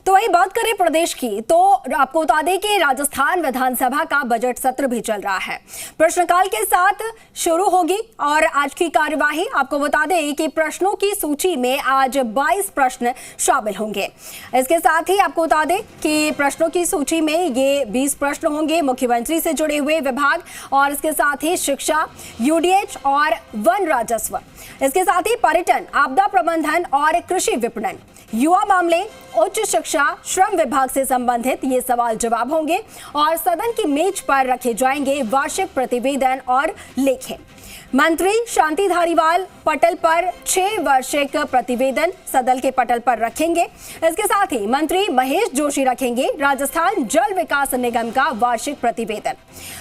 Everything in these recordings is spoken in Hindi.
तो वही बात करें प्रदेश की, तो आपको बता दें कि राजस्थान विधानसभा का बजट सत्र भी चल रहा है। प्रश्नकाल के साथ शुरू होगी और आज की कार्यवाही, आपको बता दें कि प्रश्नों की सूची में आज 22 प्रश्न शामिल होंगे। इसके साथ ही आपको बता दें कि प्रश्नों की सूची में ये 20 प्रश्न होंगे मुख्यमंत्री से जुड़े हुए विभाग और इसके साथ ही शिक्षा, यूडीएच और वन राजस्व, इसके साथ ही पर्यटन, आपदा प्रबंधन और कृषि विपणन, युवा मामले, उच्च शिक्षा, श्रम विभाग से संबंधित ये सवाल जवाब होंगे और सदन की मेज पर रखे जाएंगे वार्षिक प्रतिवेदन और लेखें। मंत्री शांति धारीवाल पटल पर 6 वार्षिक प्रतिवेदन सदन के पटल पर रखेंगे। इसके साथ ही मंत्री महेश जोशी रखेंगे राजस्थान जल विकास निगम का वार्षिक प्रतिवेदन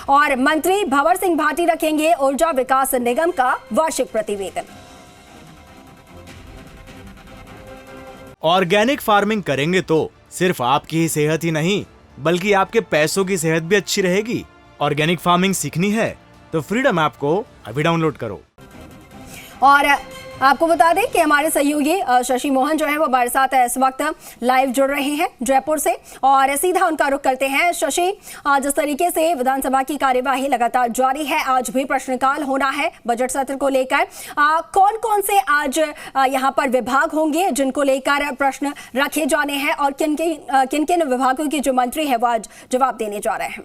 और मंत्री भंवर सिंह भाटी रखेंगे ऊर्जा विकास निगम का वार्षिक प्रतिवेदन। ऑर्गेनिक फार्मिंग करेंगे तो सिर्फ आपकी ही सेहत ही नहीं बल्कि आपके पैसों की सेहत भी अच्छी रहेगी। ऑर्गेनिक फार्मिंग सीखनी है तो फ्रीडम ऐप को अभी डाउनलोड करो। और आपको बता दें कि हमारे सहयोगी शशि मोहन जो है वो हमारे साथ इस वक्त लाइव जुड़ रहे हैं जयपुर से और सीधा उनका रुख करते हैं। शशि, जिस तरीके से विधानसभा की कार्यवाही लगातार जारी है, आज भी प्रश्नकाल होना है बजट सत्र को लेकर, कौन कौन से आज यहाँ पर विभाग होंगे जिनको लेकर प्रश्न रखे जाने हैं और किन किन विभागों के जो मंत्री है वो आज जवाब देने जा रहे हैं?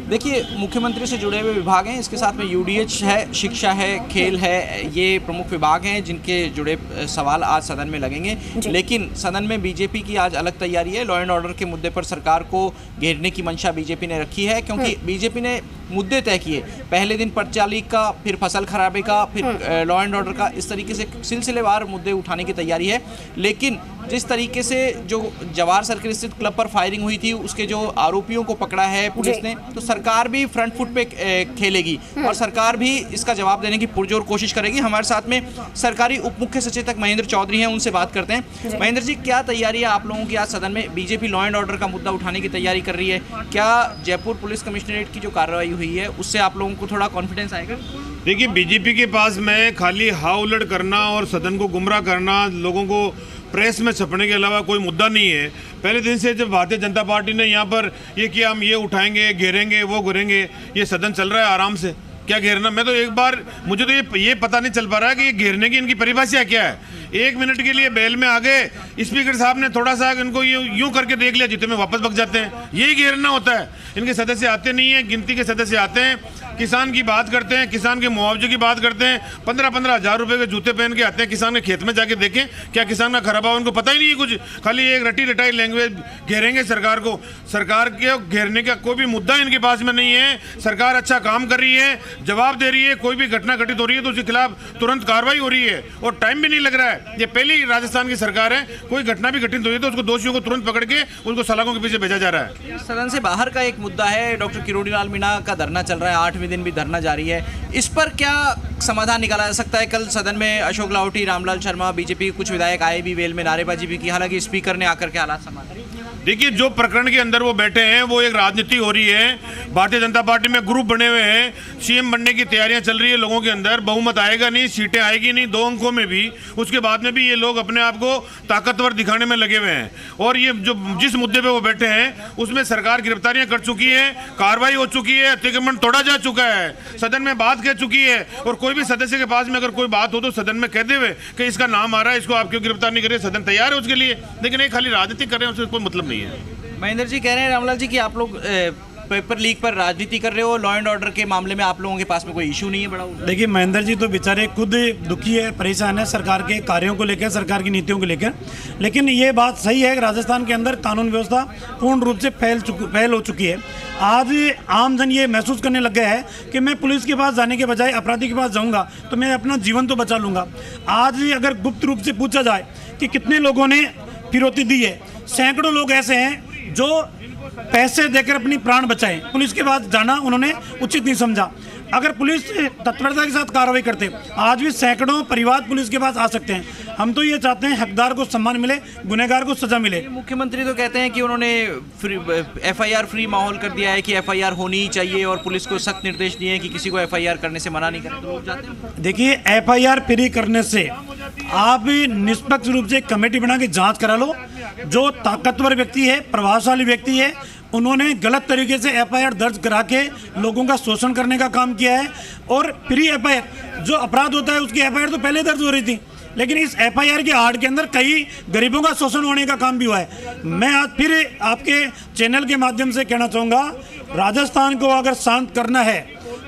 देखिए, मुख्यमंत्री से जुड़े हुए विभाग हैं, इसके साथ में यूडीएच है, शिक्षा है, खेल है, ये प्रमुख विभाग हैं जिनके जुड़े सवाल आज सदन में लगेंगे। लेकिन सदन में बीजेपी की आज अलग तैयारी है। लॉ एंड ऑर्डर के मुद्दे पर सरकार को घेरने की मंशा बीजेपी ने रखी है, क्योंकि बीजेपी ने मुद्दे तय किए। पहले दिन पर्चा लीक का, फिर फसल खराबे का, फिर लॉ एंड ऑर्डर का, इस तरीके से सिलसिलेवार मुद्दे उठाने की तैयारी है। लेकिन जिस तरीके से जो जवाहर सर्किल स्थित क्लब पर फायरिंग हुई थी, उसके जो आरोपियों को पकड़ा है पुलिस ने, तो सरकार भी फ्रंट फुट पे खेलेगी और सरकार भी इसका जवाब देने की पुरजोर कोशिश करेगी। हमारे साथ में सरकारी उप मुख्य सचेतक महेंद्र चौधरी हैं, उनसे बात करते हैं। महेंद्र जी, क्या तैयारी है आप लोगों की आज सदन में? बीजेपी लॉ एंड ऑर्डर का मुद्दा उठाने की तैयारी कर रही है, क्या जयपुर पुलिस कमिश्नरेट की जो कार्रवाई हुई है उससे आप लोगों को थोड़ा कॉन्फिडेंस आएगा? देखिए, बीजेपी के पास में खाली हाउलट करना और सदन को गुमराह करना, लोगों को प्रेस में छपने के अलावा कोई मुद्दा नहीं है। पहले दिन से जब भारतीय जनता पार्टी ने यहाँ पर ये किया, हम ये उठाएंगे, घेरेंगे, वो घेरेंगे, ये सदन चल रहा है आराम से। क्या घेरना? मैं तो एक बार, मुझे तो ये पता नहीं चल पा रहा है कि ये घेरने की इनकी परिभाषा क्या है। 1 मिनट के लिए बेल में आ गए, स्पीकर साहब ने थोड़ा सा इनको यूं करके देख लिया, जितने में वापस भग जाते हैं। यही घेरना होता है। इनके सदस्य आते नहीं है, गिनती के सदस्य आते हैं, किसान की बात करते हैं, किसान के मुआवजे की बात करते हैं, 15-15 हज़ार रुपए के जूते पहन के आते हैं। किसान के खेत में जाके देखें, क्या किसान का खराबा, उनको पता ही नहीं है कुछ, खाली एक रटी रटाई लैंग्वेज, घेरेंगे सरकार को। सरकार के घेरने का कोई भी मुद्दा इनके पास में नहीं है। सरकार अच्छा काम कर रही है, जवाब दे रही है, कोई भी घटना घटित हो रही है तो उसके खिलाफ तुरंत कार्रवाई हो रही है और टाइम भी नहीं लग रहा है। ये पहली राजस्थान की सरकार है, कोई घटना भी घटित हुई है तो उसको दोषियों को तुरंत पकड़ के उनको सलाखों के पीछे भेजा जा रहा है। सदन से बाहर का एक मुद्दा है, डॉक्टर किरोड़ीलाल मीणा का धरना चल रहा है, 8वें दिन भी धरना जारी है। इस पर क्या समाधान निकाला जा सकता है? कल सदन में अशोक लाहोटी, रामलाल शर्मा, बीजेपी के कुछ विधायक आए भी, वेल में नारेबाजी भी की, हालांकि स्पीकर ने आकर के हालात संभाले। देखिए, जो प्रकरण के अंदर वो बैठे हैं वो एक राजनीति हो रही है। भारतीय जनता पार्टी में ग्रुप बने हुए हैं, सीएम बनने की तैयारियां चल रही है लोगों के अंदर। बहुमत आएगा नहीं, सीटें आएगी नहीं 2 अंकों में भी, उसके बाद में भी ये लोग अपने आप को ताकतवर दिखाने में लगे हुए हैं। और ये जो जिस मुद्दे पे वो बैठे हैं उसमें सरकार गिरफ्तारियां कर चुकी है, कार्रवाई हो चुकी है, अतिक्रमण तोड़ा जा चुका है, सदन में बात कह चुकी है। और कोई भी सदस्य के पास में अगर कोई बात हो तो सदन में कह देवे कि इसका नाम आ रहा है, इसको आप क्यों गिरफ्तार नहीं कर रहे, सदन तैयार है उसके लिए। लेकिन ये खाली राजनीति कर रहे हैं, उससे कोई मतलब नहीं है। महेंद्र जी कह रहे हैं, रामलाल जी, कि आप लोग पेपर लीक पर राजनीति कर रहे हो, लॉ एंड ऑर्डर के मामले में आप लोगों के पास में कोई इशू नहीं है बड़ा? देखिए, महेंद्र जी तो बेचारे खुद दुखी है, परेशान है सरकार के कार्यों को लेकर, सरकार की नीतियों को लेकर। लेकिन ये बात सही है कि राजस्थान के अंदर कानून व्यवस्था पूर्ण रूप से फैल हो चुकी है। आज आमजन ये महसूस करने लग गया है कि मैं पुलिस के पास जाने के बजाय अपराधी के पास जाऊंगा तो मैं अपना जीवन तो बचा लूंगा। आज अगर गुप्त रूप से पूछा जाए कि कितने लोगों ने फिरौती दी है, सैकड़ों लोग ऐसे हैं जो पैसे देकर अपनी प्राण बचाएं, पुलिस के पास जाना उन्होंने उचित नहीं समझा। अगर पुलिस तत्परता के साथ कार्रवाई करते, आज भी सैकड़ों परिवार पुलिस के पास आ सकते हैं। हम तो ये चाहते हैं हकदार को सम्मान मिले, गुनहगार को सजा मिले। मुख्यमंत्री तो कहते हैं कि उन्होंने FIR फ्री माहौल कर दिया है कि FIR होनी ही चाहिए और पुलिस को सख्त निर्देश दिए हैं कि किसी को FIR करने से मना नहीं करें, तो लोग जाते हैं। देखिए, FIR फ्री करने से आप निष्पक्ष रूप से कमेटी बना के जांच करा लो। जो ताकतवर व्यक्ति है, प्रभावशाली व्यक्ति है, उन्होंने गलत तरीके से FIR दर्ज करा के लोगों का शोषण करने का काम किया है। और फ्री FIR, जो अपराध होता है उसकी FIR तो पहले दर्ज हो रही थी, लेकिन इस FIR के आड़ के अंदर कई गरीबों का शोषण होने का काम भी हुआ है। मैं आज फिर आपके चैनल के माध्यम से कहना चाहूँगा, राजस्थान को अगर शांत करना है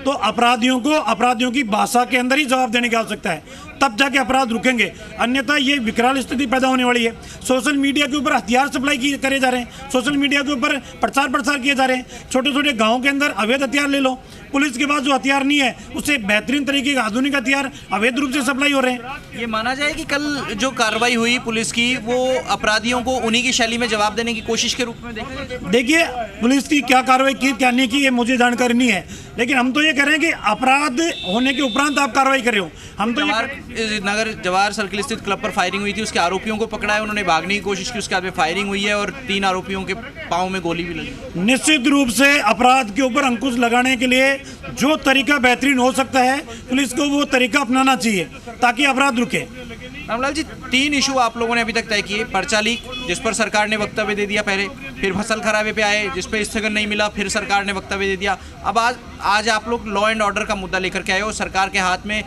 तो अपराधियों की भाषा के अंदर ही जवाब देने की आवश्यकता है, तब जाके अपराध रुकेंगे, अन्यथा ये विकराल स्थिति पैदा होने वाली है। सोशल मीडिया के ऊपर हथियार सप्लाई करे जा रहे हैं, सोशल मीडिया के ऊपर प्रचार प्रसार किए जा रहे हैं। छोटे छोटे गाँव के अंदर अवैध हथियार ले लो, पुलिस के पास जो हथियार नहीं है उससे बेहतरीन तरीके के आधुनिक हथियार अवैध रूप से सप्लाई हो रहे हैं। ये माना जाए कि कल जो कार्रवाई हुई पुलिस की, वो अपराधियों को उन्हीं की शैली में जवाब देने की कोशिश के रूप में देखिए, पुलिस की क्या कार्रवाई की क्या नहीं की ये मुझे जानकारी नहीं है, लेकिन हम तो ये कह रहे हैं कि अपराध होने के उपरांत आप कार्रवाई कर रहे हो। हम तो नगर जवाहर सर्किल स्थित क्लब पर फायरिंग हुई थी, उसके आरोपियों को पकड़ा है, उन्होंने भागने की कोशिश की, उसके बाद में फायरिंग हुई है और 3 आरोपियों के पांव में गोली भी लगी। निश्चित रूप से अपराध के ऊपर अंकुश लगाने के लिए जो तरीका बेहतरीन हो सकता है, पुलिस को वो तरीका अपनाना चाहिए ताकि अपराध रुके। रामलाल जी, 3 इशू आप लोगों ने अभी तक तय किए। पर्चा लीक, जिस पर सरकार ने वक्तव्य दे दिया पहले, फिर फसल खराबे पे आए जिस पे स्थगन नहीं मिला, फिर सरकार ने वक्तव्य दे दिया। अब आज आप लोग लॉ एंड ऑर्डर का मुद्दा लेकर के आए हो, सरकार के हाथ में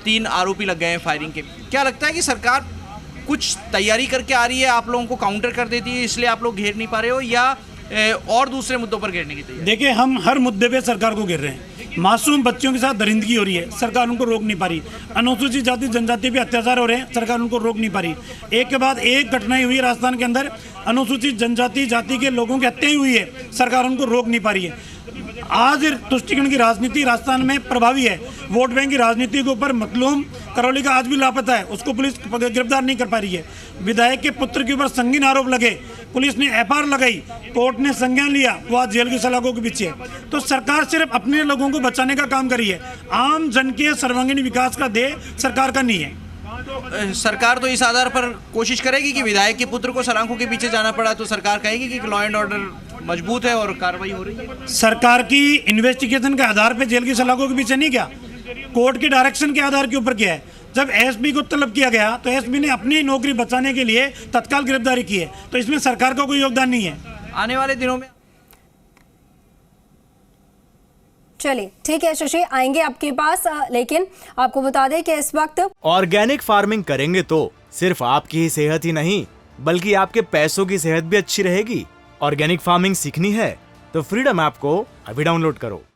3 आरोपी लग गए हैं फायरिंग के। क्या लगता है कि सरकार कुछ तैयारी करके आ रही है, आप लोगों को काउंटर कर देती है इसलिए आप लोग घेर नहीं पा रहे हो, या और दूसरे मुद्दों पर घेरने की तैयारी? देखिए, हम हर मुद्दे पे सरकार को घेर रहे हैं। मासूम बच्चों के साथ दरिंदगी हो रही है, सरकार उनको रोक नहीं पा रही। अनुसूचित जाति जनजाति पे अत्याचार हो रहे हैं, सरकार उनको रोक नहीं पा रही। एक के बाद एक घटनाएं हुई राजस्थान के अंदर, अनुसूचित जनजाति जाति के लोगों की हत्या हुई है, सरकार उनको रोक नहीं पा रही है। आज तुष्टिकरण की राजनीति राजस्थान में प्रभावी है। वोट बैंक की राजनीति के ऊपर मतलूम करौली का आज भी लापता है, उसको पुलिस गिरफ्तार नहीं कर पा रही है। विधायक के पुत्र के ऊपर संगीन आरोप लगे, पुलिस ने FIR लगाई, कोर्ट ने संज्ञान लिया, वो आज जेल की सलाखों के पीछे है। तो सरकार सिर्फ अपने लोगों को बचाने का काम कर रही है, आम जन के सर्वांगीण विकास का ध्येय सरकार का नहीं है। सरकार तो इस आधार पर कोशिश करेगी कि विधायक के पुत्र को सलाखों के पीछे जाना पड़ा तो सरकार कहेगी कि लॉ एंड ऑर्डर मजबूत है और कार्रवाई हो रही है। सरकार की इन्वेस्टिगेशन के आधार पे जेल की सलाखों के पीछे नहीं गया, कोर्ट के डायरेक्शन के आधार के ऊपर किया है। जब एसपी को तलब किया गया तो एसपी ने अपनी नौकरी बचाने के लिए तत्काल गिरफ्तारी की है, तो इसमें सरकार का कोई योगदान नहीं है। आने वाले दिनों में चलिए ठीक है शशि, आएंगे आपके पास, लेकिन आपको बता दें कि इस वक्त ऑर्गेनिक फार्मिंग करेंगे तो सिर्फ आपकी ही सेहत ही नहीं बल्कि आपके पैसों की सेहत भी अच्छी रहेगी। ऑर्गेनिक फार्मिंग सीखनी है तो फ्रीडम ऐप को अभी डाउनलोड करो।